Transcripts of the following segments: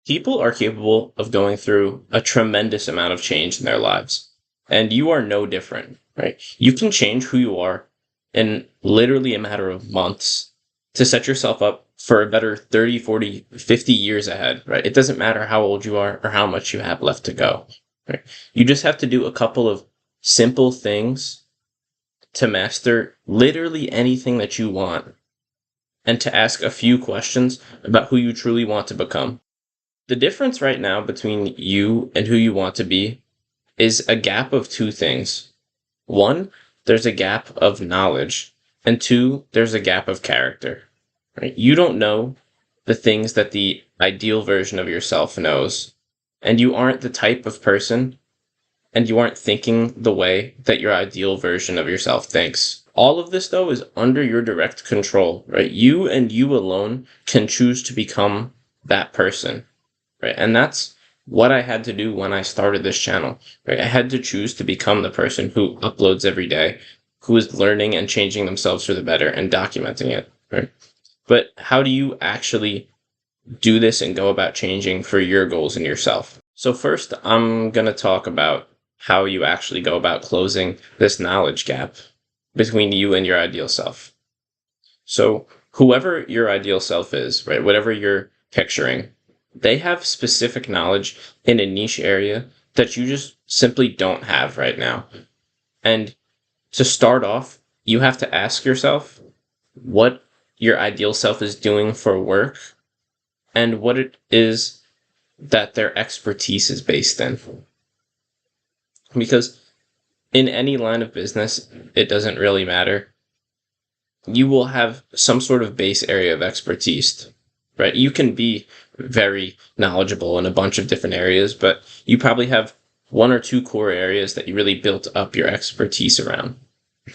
People are capable of going through a tremendous amount of change in their lives, and you are no different, right? You can change who you are in literally a matter of months to set yourself up for a better 30, 40, 50 years ahead, right? It doesn't matter how old you are or how much you have left to go, right? You just have to do a couple of simple things to master literally anything that you want and to ask a few questions about who you truly want to become. The difference right now between you and who you want to be is a gap of two things. One, there's a gap of knowledge, and two, there's a gap of character. Right? You don't know the things that the ideal version of yourself knows, and you aren't the type of person, and you aren't thinking the way that your ideal version of yourself thinks. All of this, though, is under your direct control, right? You and you alone can choose to become that person, right? And that's what I had to do when I started this channel, right? I had to choose to become the person who uploads every day, who is learning and changing themselves for the better and documenting it, right? But how do you actually do this and go about changing for your goals and yourself? So first, I'm going to talk about how you actually go about closing this knowledge gap between you and your ideal self. So whoever your ideal self is, right, whatever you're picturing, they have specific knowledge in a niche area that you just simply don't have right now. And to start off, you have to ask yourself what your ideal self is doing for work and what it is that their expertise is based in. Because in any line of business, it doesn't really matter. You will have some sort of base area of expertise, right? You can be very knowledgeable in a bunch of different areas, but you probably have one or two core areas that you really built up your expertise around,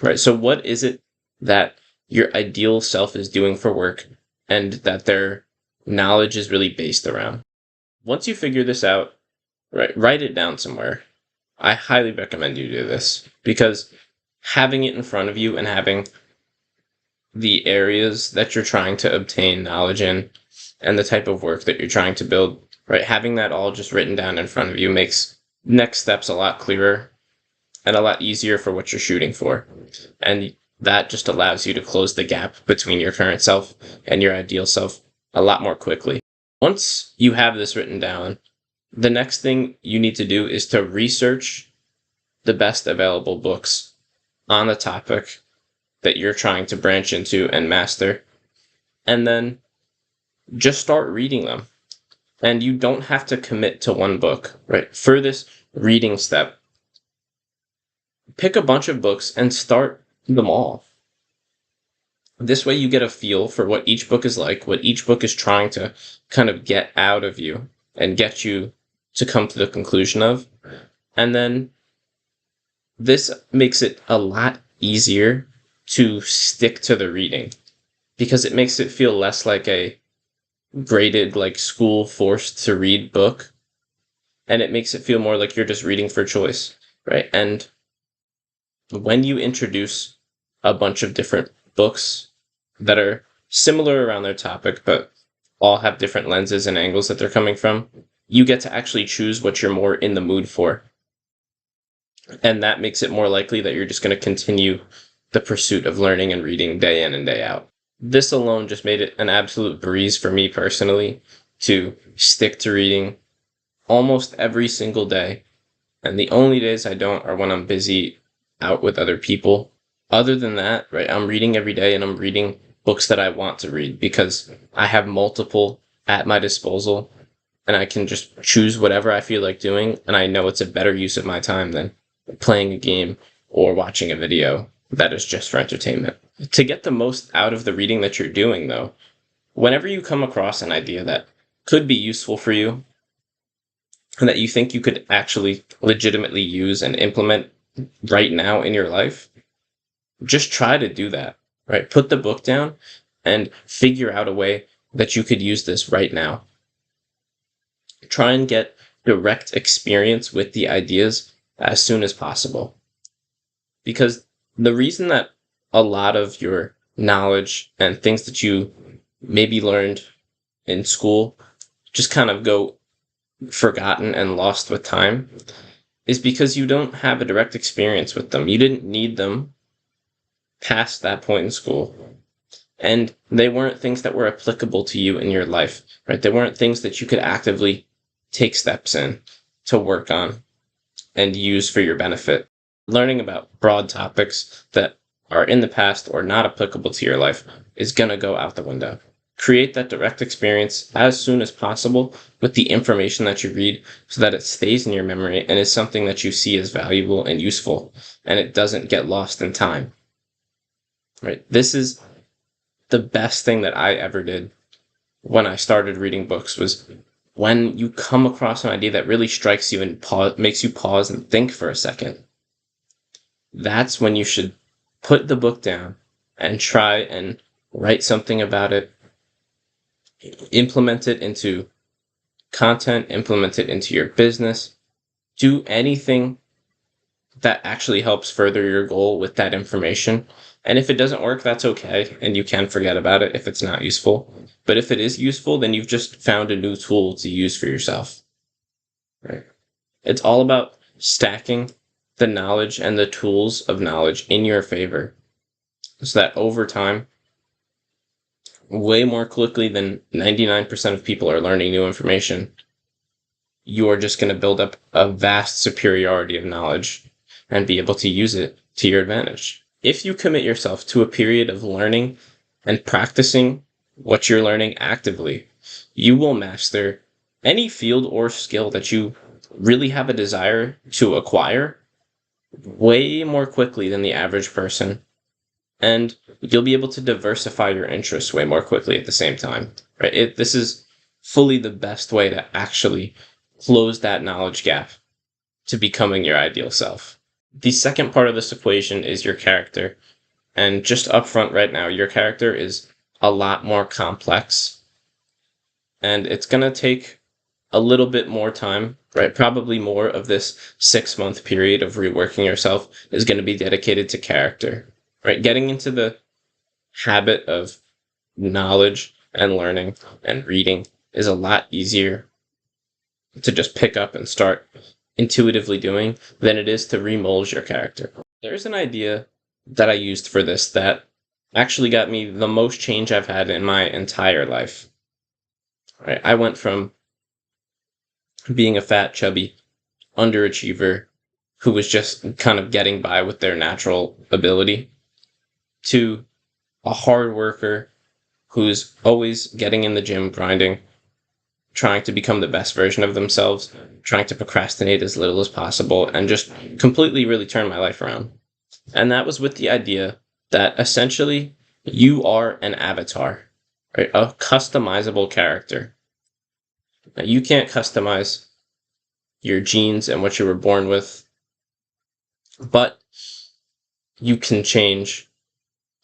right? So what is it that your ideal self is doing for work and that their knowledge is really based around? Once you figure this out, right, write it down somewhere. I highly recommend you do this because having it in front of you and having the areas that you're trying to obtain knowledge in and the type of work that you're trying to build, right? Having that all just written down in front of you makes next steps a lot clearer and a lot easier for what you're shooting for. And that just allows you to close the gap between your current self and your ideal self a lot more quickly. Once you have this written down, the next thing you need to do is to research the best available books on the topic that you're trying to branch into and master, and then just start reading them. And you don't have to commit to one book, right? For this reading step, pick a bunch of books and start them all. This way you get a feel for what each book is like, what each book is trying to kind of get out of you and get you to come to the conclusion of. And then this makes it a lot easier to stick to the reading because it makes it feel less like a graded, like school forced to read book. And it makes it feel more like you're just reading for choice, right? And when you introduce a bunch of different books that are similar around their topic, but all have different lenses and angles that they're coming from, you get to actually choose what you're more in the mood for. And that makes it more likely that you're just going to continue the pursuit of learning and reading day in and day out. This alone just made it an absolute breeze for me personally to stick to reading almost every single day. And the only days I don't are when I'm busy out with other people. Other than that, right, I'm reading every day and I'm reading books that I want to read because I have multiple at my disposal and I can just choose whatever I feel like doing. And I know it's a better use of my time than playing a game or watching a video that is just for entertainment. To get the most out of the reading that you're doing, though, whenever you come across an idea that could be useful for you and that you think you could actually legitimately use and implement right now in your life, just try to do that, right? Put the book down and figure out a way that you could use this right now. Try and get direct experience with the ideas as soon as possible. Because the reason that a lot of your knowledge and things that you maybe learned in school just kind of go forgotten and lost with time is because you don't have a direct experience with them. You didn't need them past that point in school. And they weren't things that were applicable to you in your life, right? They weren't things that you could actively take steps in to work on and use for your benefit. Learning about broad topics that are in the past or not applicable to your life is going to go out the window. Create that direct experience as soon as possible with the information that you read so that it stays in your memory and is something that you see as valuable and useful and it doesn't get lost in time. Right? This is the best thing that I ever did when I started reading books was when you come across an idea that really strikes you and makes you pause and think for a second. That's when you should put the book down and try and write something about it, implement it into content, implement it into your business, do anything that actually helps further your goal with that information. And if it doesn't work, that's okay, and you can forget about it if it's not useful. But if it is useful, then you've just found a new tool to use for yourself. Right? It's all about stacking the knowledge and the tools of knowledge in your favor so that over time, way more quickly than 99% of people are learning new information, you are just going to build up a vast superiority of knowledge and be able to use it to your advantage. If you commit yourself to a period of learning and practicing what you're learning actively, you will master any field or skill that you really have a desire to acquire way more quickly than the average person. And you'll be able to diversify your interests way more quickly at the same time. Right? This is fully the best way to actually close that knowledge gap to becoming your ideal self. The second part of this equation is your character. And just up front right now, your character is a lot more complex. And it's going to take a little bit more time, right? Probably more of this 6-month period of reworking yourself is going to be dedicated to character, right? Getting into the habit of knowledge and learning and reading is a lot easier to just pick up and start intuitively doing than it is to remold your character. There's an idea that I used for this that actually got me the most change I've had in my entire life. Right? I went from being a fat, chubby underachiever who was just kind of getting by with their natural ability to a hard worker who's always getting in the gym, grinding, trying to become the best version of themselves, trying to procrastinate as little as possible, and just completely really turn my life around. And that was with the idea that essentially you are an avatar, right? A customizable character. Now, you can't customize your genes and what you were born with, but you can change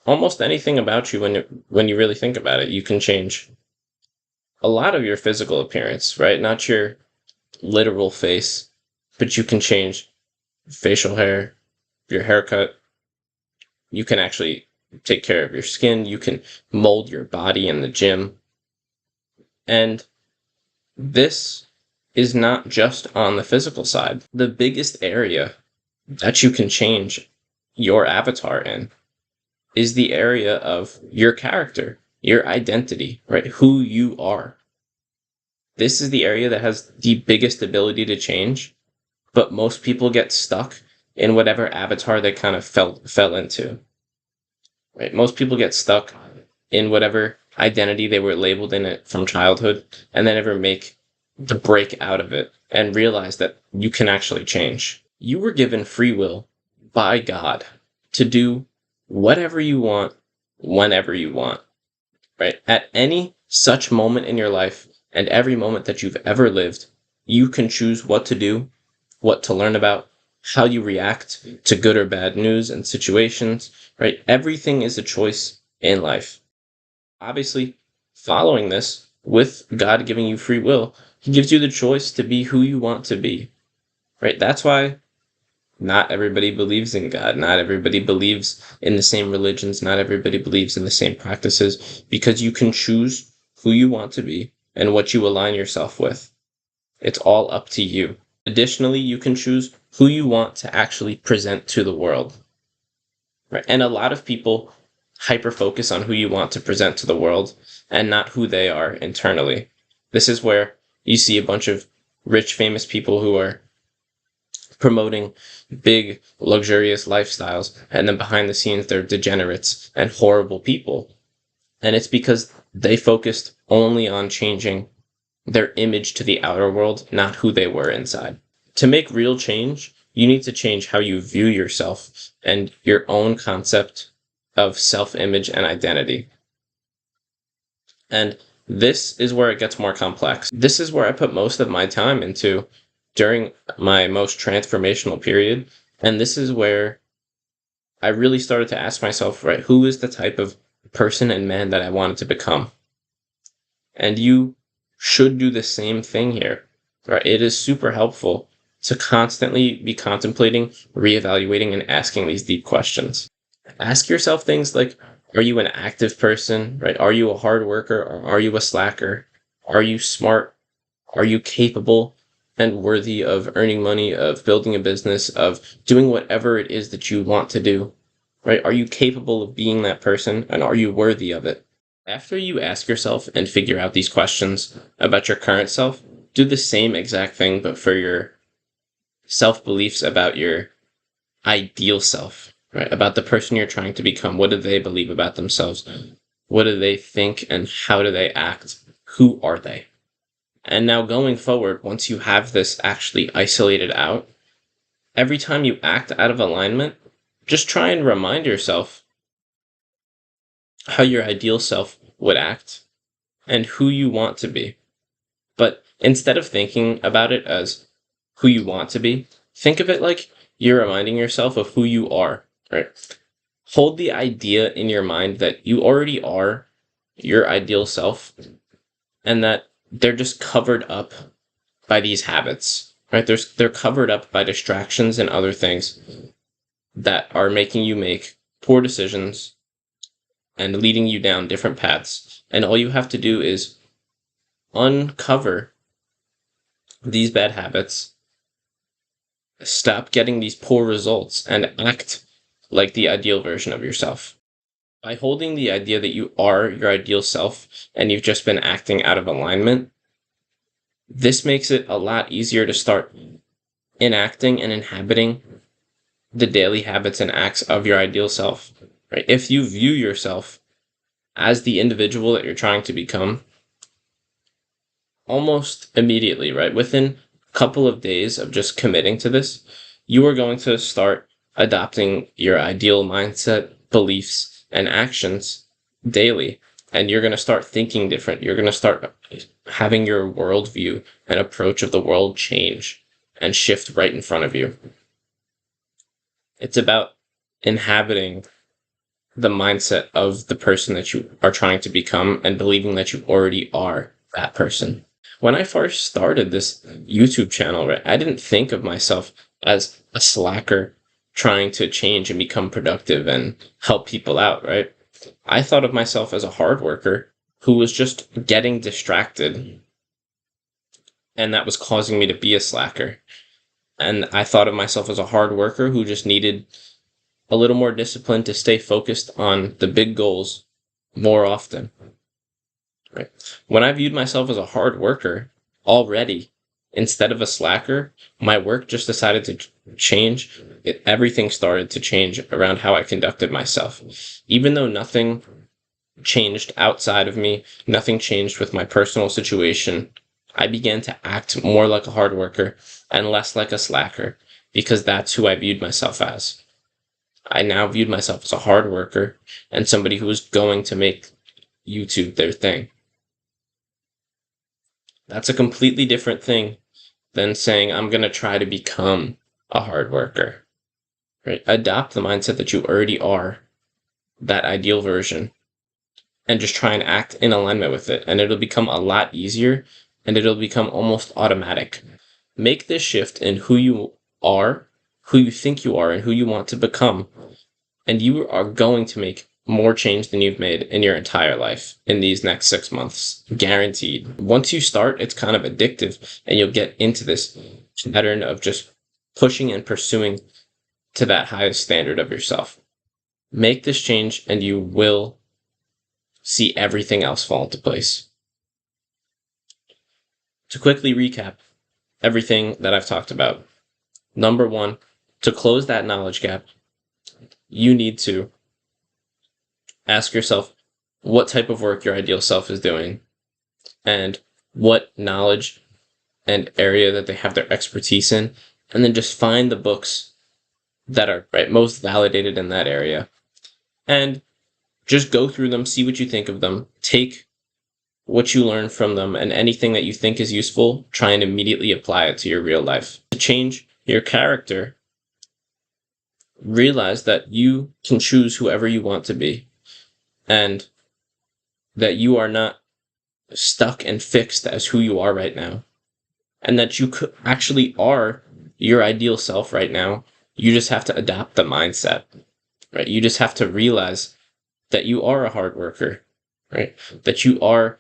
almost anything about you when you really think about it. You can change a lot of your physical appearance, right? Not your literal face, but you can change facial hair, your haircut. You can actually take care of your skin. You can mold your body in the gym. And this is not just on the physical side. The biggest area that you can change your avatar in is the area of your character, your identity, right? Who you are. This is the area that has the biggest ability to change, but most people get stuck in whatever avatar they kind of fell into. Right? Most people get stuck in whatever identity they were labeled in it from childhood, and they never make the break out of it and realize that you can actually change. You were given free will by God to do whatever you want, whenever you want, right? At any such moment in your life and every moment that you've ever lived, you can choose what to do, what to learn about, how you react to good or bad news and situations, right? Everything is a choice in life. Obviously, following this, with God giving you free will, He gives you the choice to be who you want to be, right? That's why not everybody believes in God. Not everybody believes in the same religions. Not everybody believes in the same practices, because you can choose who you want to be and what you align yourself with. It's all up to you. Additionally, you can choose who you want to actually present to the world. Right? And a lot of people hyper focus on who you want to present to the world and not who they are internally. This is where you see a bunch of rich, famous people who are promoting big, luxurious lifestyles, and then behind the scenes, they're degenerates and horrible people. And it's because they focused only on changing their image to the outer world, not who they were inside. To make real change, you need to change how you view yourself and your own concept of self-image and identity. And this is where it gets more complex. This is where I put most of my time into during my most transformational period. And this is where I really started to ask myself, right, who is the type of person and man that I wanted to become? And you should do the same thing here, right? It is super helpful to constantly be contemplating, reevaluating, and asking these deep questions. Ask yourself things like, are you an active person, right? Are you a hard worker or are you a slacker? Are you smart? Are you capable and worthy of earning money, of building a business, of doing whatever it is that you want to do, right? Are you capable of being that person and are you worthy of it? After you ask yourself and figure out these questions about your current self, do the same exact thing, but for your self-beliefs about your ideal self, right? About the person you're trying to become. What do they believe about themselves? What do they think and how do they act? Who are they? And now going forward, once you have this actually isolated out, every time you act out of alignment, just try and remind yourself how your ideal self would act and who you want to be. But instead of thinking about it as who you want to be, think of it like you're reminding yourself of who you are, right? Hold the idea in your mind that you already are your ideal self and that they're just covered up by these habits, right? They're covered up by distractions and other things that are making you make poor decisions and leading you down different paths. And all you have to do is uncover these bad habits, stop getting these poor results, and act like the ideal version of yourself. By holding the idea that you are your ideal self and you've just been acting out of alignment, this makes it a lot easier to start enacting and inhabiting the daily habits and acts of your ideal self. Right? If you view yourself as the individual that you're trying to become, almost immediately, right, within a couple of days of just committing to this, you are going to start adopting your ideal mindset, beliefs, and actions daily. And you're going to start thinking different. You're going to start having your worldview and approach of the world change and shift right in front of you. It's about inhabiting the mindset of the person that you are trying to become and believing that you already are that person. When I first started this YouTube channel, right, I didn't think of myself as a slacker trying to change and become productive and help people out, right? I thought of myself as a hard worker who was just getting distracted, and that was causing me to be a slacker. And I thought of myself as a hard worker who just needed a little more discipline to stay focused on the big goals more often. Right? When I viewed myself as a hard worker already, instead of a slacker, my work just decided to change. Everything started to change around how I conducted myself. Even though nothing changed outside of me, nothing changed with my personal situation, I began to act more like a hard worker and less like a slacker because that's who I viewed myself as. I now viewed myself as a hard worker and somebody who was going to make YouTube their thing. That's a completely different thing than saying, I'm going to try to become a hard worker. Right? Adopt the mindset that you already are, that ideal version, and just try and act in alignment with it. And it'll become a lot easier and it'll become almost automatic. Make this shift in who you are, who you think you are, and who you want to become. And you are going to make more change than you've made in your entire life in these next 6 months. Guaranteed. Once you start, it's kind of addictive, and you'll get into this pattern of just pushing and pursuing to that highest standard of yourself. Make this change, and you will see everything else fall into place. To quickly recap everything that I've talked about. Number one, to close that knowledge gap, you need to ask yourself what type of work your ideal self is doing and what knowledge and area that they have their expertise in, and then just find the books that are most validated in that area and just go through them, see what you think of them, take what you learn from them, and anything that you think is useful, try and immediately apply it to your real life. To change your character, realize that you can choose whoever you want to be, and that you are not stuck and fixed as who you are right now, and that you actually are your ideal self right now. You just have to adopt the mindset, right? You just have to realize that you are a hard worker, right? That you are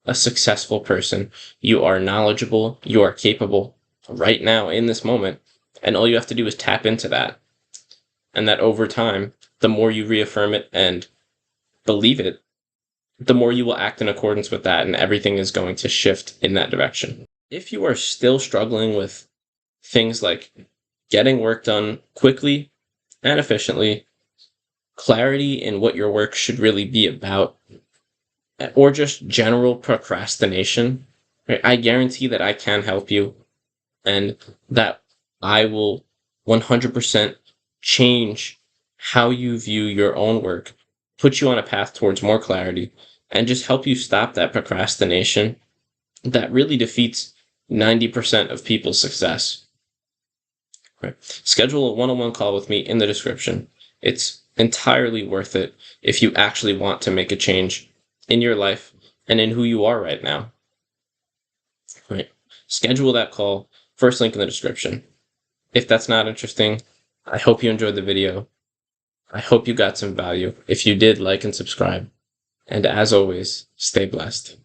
a successful person. You are knowledgeable. You are capable right now in this moment. And all you have to do is tap into that. And that over time, the more you reaffirm it and believe it, the more you will act in accordance with that, and everything is going to shift in that direction. If you are still struggling with things like getting work done quickly and efficiently, clarity in what your work should really be about, or just general procrastination, right? I guarantee that I can help you, and that I will 100% change how you view your own work, put you on a path towards more clarity, and just help you stop that procrastination that really defeats 90% of people's success. Right. Schedule a one-on-one call with me in the description. It's entirely worth it if you actually want to make a change in your life and in who you are right now. Right. Schedule that call. First link in the description. If that's not interesting, I hope you enjoyed the video. I hope you got some value. If you did, like and subscribe. And as always, stay blessed.